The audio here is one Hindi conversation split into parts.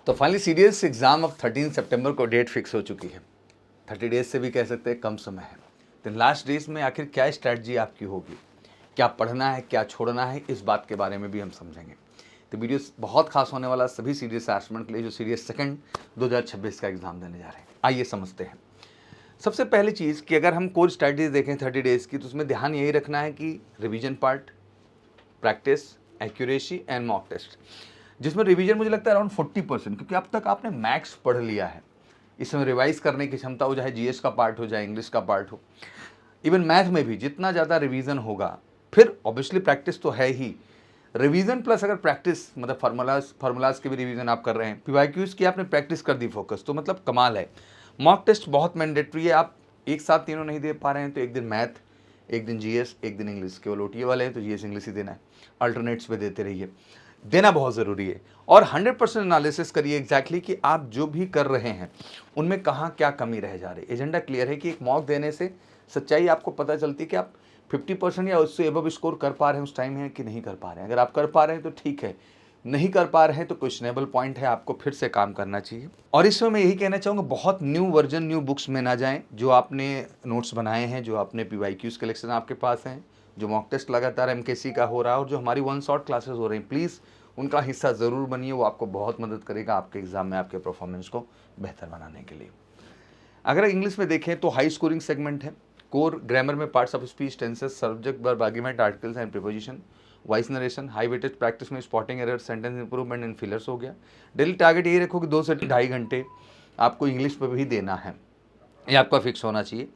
तो फाइनली सीडीएस एग्जाम अब 13 सितंबर को डेट फिक्स हो चुकी है। 30 डेज से भी कह सकते हैं कम समय है। तो लास्ट डेज में आखिर क्या स्ट्रैटेजी आपकी होगी, क्या पढ़ना है, क्या छोड़ना है, इस बात के बारे में भी हम समझेंगे। तो वीडियो बहुत खास होने वाला सभी सीडीएस एस्पिरेंट के लिए जो सीडीएस सेकंड 2026 का एग्जाम देने जा रहे हैं। आइए समझते हैं। सबसे पहली चीज़ कि अगर हम कोर स्ट्रैटेजी देखें 30 डेज की, तो उसमें ध्यान यही रखना है कि revision part, practice, accuracy and mock test, जिसमें रिवीजन मुझे लगता है अराउंड 40%, क्योंकि अब तक आपने मैथ्स पढ़ लिया है। इसमें रिवाइज करने की क्षमता हो, चाहे जीएस का पार्ट हो, चाहे इंग्लिश का पार्ट हो, इवन मैथ में भी जितना ज़्यादा रिवीजन होगा, फिर ऑब्वियसली प्रैक्टिस तो है ही, रिवीजन प्लस अगर प्रैक्टिस मतलब फार्मूलाज के भी रिवीजन आप कर रहे हैं, पीवाईक्यूज की आपने प्रैक्टिस कर दी फोकस, तो मतलब कमाल है। मॉक टेस्ट बहुत मैंडेटरी है। आप एक साथ तीनों नहीं दे पा रहे हैं तो एक दिन मैथ, एक दिन जीएस, एक दिन इंग्लिश। केवल ओटीए वाले हैं तो जीएस इंग्लिश ही देना है, अल्टरनेट्स पे देते रहिए। देना बहुत ज़रूरी है और 100% एनालिसिस करिए एग्जैक्टली कि आप जो भी कर रहे हैं उनमें कहाँ क्या कमी रह जा रही है। एजेंडा क्लियर है कि एक मॉक देने से सच्चाई आपको पता चलती है कि आप 50% या उससे एबव स्कोर कर पा रहे हैं उस टाइम में कि नहीं कर पा रहे हैं। अगर आप कर पा रहे हैं तो ठीक है, नहीं कर पा रहे हैं तो क्वेश्चनेबल पॉइंट है, आपको फिर से काम करना चाहिए। और इसमें मैं यही कहना चाहूँगा, बहुत न्यू वर्जन न्यू बुक्स में ना जाएं। जो आपने नोट्स बनाए हैं, जो आपने पीवाईक्यूज कलेक्शन आपके पास हैं, जो मॉक टेस्ट लगातार एमकेसी का हो रहा है और जो हमारी वन शॉट क्लासेस हो रही हैं, प्लीज़ उनका हिस्सा ज़रूर बनिए। वो आपको बहुत मदद करेगा आपके एग्ज़ाम में आपके परफॉर्मेंस को बेहतर बनाने के लिए। अगर इंग्लिश में देखें तो हाई स्कोरिंग सेगमेंट है। कोर ग्रामर में parts of speech, tenses, subject, verb, argument, articles and preposition, voice narration, high weightage practice में spotting error, sentence improvement and fillers हो गया। डेली टारगेट यही रखो कि 2 से 2.5 घंटे आपको इंग्लिश पर भी देना है, ये आपका फिक्स होना चाहिए।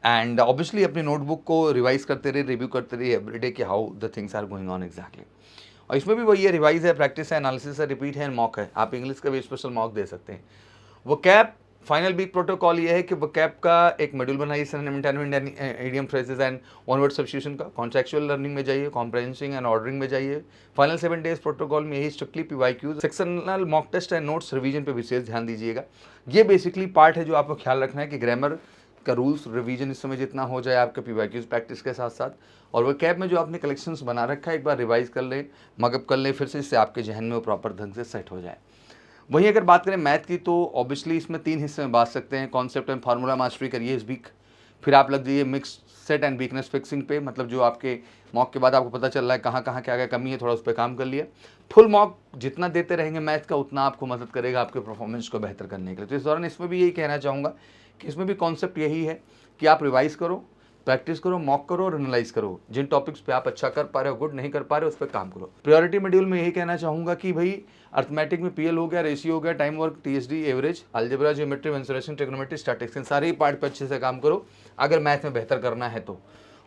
एंड ऑब्वियसली अपनी नोटबुक को रिवाइज करते रहिए, रिव्यू करते रहिए एवरीडे कि how the things are going on exactly. और इसमें भी वही है, रिवाइज है, प्रैक्टिस है, एनालिसिस है, रिपीट है एंड मॉक है। आप इंग्लिश का भी स्पेशल मॉक दे सकते हैं। वो कैप फाइनल वीक प्रोटोकॉल ये है कि वो कैप का एक मॉड्यूल बनाइए, idiom phrases and one word substitution का। कॉन्टेक्चुअल लर्निंग में जाइए, कॉम्प्रहेंसिंग एंड ऑर्डरिंग में जाइए। फाइनल 7 डेज प्रोटोकॉल में यही strictly PYQs, sectional mock test and notes revision पे विशेष ध्यान दीजिएगा। ये बेसिकली पार्ट है जो आपको ख्याल रखना है कि ग्रामर का रूल्स रिवीजन इस समय जितना हो जाए आपके पीवाईक्यूज प्रैक्टिस के साथ साथ, और वो कैप में जो आपने कलेक्शंस बना रखा है एक बार रिवाइज कर लें, मगअप कर लें फिर से, इससे आपके जहन में वो प्रॉपर ढंग से सेट हो जाए। वहीं अगर बात करें मैथ की, तो ऑब्वियसली इसमें 3 हिस्से में बांट सकते हैं। कॉन्सेप्ट एंड फार्मूला मास्टरी करिए इस वीक, फिर आप लग जाइए mix set and weakness fixing पे, मतलब जो आपके मॉक के बाद आपको पता चल रहा है कहाँ कहाँ क्या क्या कमी है, थोड़ा उस पर काम कर लिया। फुल मॉक जितना देते रहेंगे मैथ का उतना आपको मदद करेगा आपके परफॉर्मेंस को बेहतर करने के लिए। तो इस दौरान इसमें भी यही कहना चाहूँगा कि इसमें भी कॉन्सेप्ट यही है कि आप रिवाइज करो, प्रैक्टिस करो, मॉक करो और एनालाइज करो। जिन टॉपिक्स पे आप अच्छा कर पा रहे हो, गुड, नहीं कर पा रहे हो, उस पर काम करो। प्रायोरिटी मॉड्यूल में यही कहना चाहूँगा कि भाई अर्थमेटिक में पीएल हो गया, रेशियो हो गया, time work, TSD, average, algebra, geometry, mensuration, trigonometry, statistics, सारे ही पार्ट पे अच्छे से काम करो अगर मैथ में बेहतर करना है तो।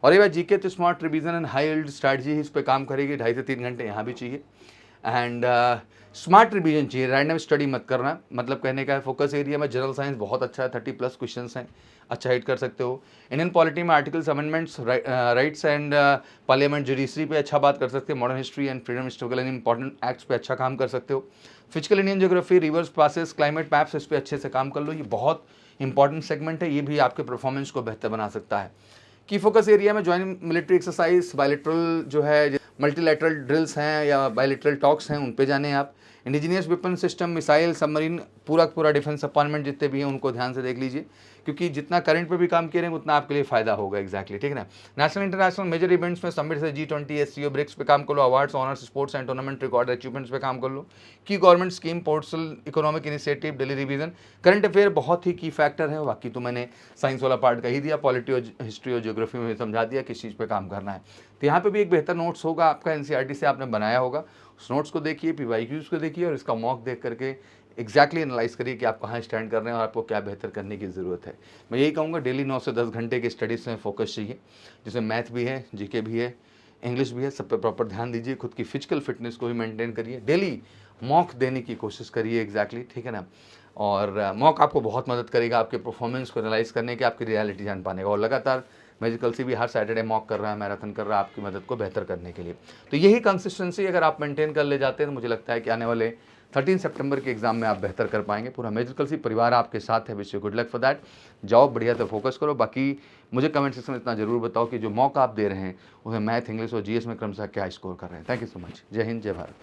और ये बात जीके तो smart revision and high yield strategy इस पर काम करेगी। 2.5 से 3 घंटे यहाँ भी चाहिए। एंड स्मार्ट रिवीजन चाहिए, रैंडम स्टडी मत करना। मतलब कहने का है फोकस एरिया में जनरल साइंस बहुत अच्छा है, 30+ क्वेश्चंस हैं, अच्छा हिट कर सकते हो। इंडियन पॉलिटी में articles, amendments, rights and parliament, judiciary पे अच्छा बात कर सकते हो। Modern history and freedom struggle and important acts पे अच्छा काम कर सकते हो। Physical Indian geography, reverse passes, climate maps, इस पर अच्छे से काम कर लो। ये बहुत इंपॉर्टेंट सेगमेंट है, ये भी आपके परफॉर्मेंस को बेहतर बना सकता है। की फोकस एरिया में ज्वाइनिंग मिलिट्री एक्सरसाइज, बायलैटरल जो है मल्टीलैटरल ड्रिल्स हैं या बायलैटरल टॉक्स हैं, उन पे जाने आप। Indigenous weapon system, missile, submarine, पूरा डिफेंस अपार्टमेंट जितने भी हैं उनको ध्यान से देख लीजिए, क्योंकि जितना करंट पे भी काम करेंगे उतना आपके लिए फायदा होगा एग्जैक्टली, ठीक है ना। नेशनल इंटरनेशनल मेजर इवेंट्स में समिट से G20, SCO, ब्रिक्स पे काम कर लो। Awards, honours, sports and tournament record achievements पे काम कर लो। की government scheme, portal, economic initiative, daily revision, current affair बहुत ही की फैक्टर है। बाकी तो मैंने साइंस वाला पार्ट कह ही दिया, पॉलिटी और हिस्ट्री और ज्योग्राफी में समझा दिया किस चीज़ पे काम करना है। तो यहाँ पे भी एक बेहतर नोट्स होगा आपका, एनसीईआरटी से आपने बनाया होगा, उस नोट्स को देखिए, पीवाईक्यूज को देखिए और इसका मॉक देख करके एग्जैक्टली एनालाइज करिए कि आप कहाँ स्टैंड कर रहे हैं और आपको क्या बेहतर करने की ज़रूरत है। मैं यही कहूँगा, डेली 9 से 10 घंटे की स्टडीज़ में फोकस चाहिए, जिसमें मैथ भी है, जीके भी है, इंग्लिश भी है, सब पे प्रॉपर ध्यान दीजिए। खुद की फिजिकल फिटनेस को भी मेंटेन करिए, डेली मॉक देने की कोशिश करिए एग्जैक्टली, ठीक है ना। और मॉक आपको बहुत मदद करेगा आपके परफॉर्मेंस को एनालाइज करने की, आपकी रियलिटी जान पाने का। और लगातार मैजिकल सी भी हर सैटरडे मॉक कर रहा है, मैराथन कर रहा है आपकी मदद को बेहतर करने के लिए। तो यही कंसिस्टेंसी अगर आप मेंटेन कर ले जाते हैं तो मुझे लगता है कि आने वाले 13 सितंबर के एग्जाम में आप बेहतर कर पाएंगे। पूरा मैजिकल सी परिवार आपके साथ है, wish you good luck for that. जाओ बढ़िया से फोकस करो। बाकी मुझे कमेंट सेक्शन में इतना जरूर बताओ कि जो मॉक आप दे रहे हैं उसमें मैथ, इंग्लिश और जीएस में क्रमशः क्या स्कोर कर रहे हैं। Thank you so much. जय हिंद, जय भारत।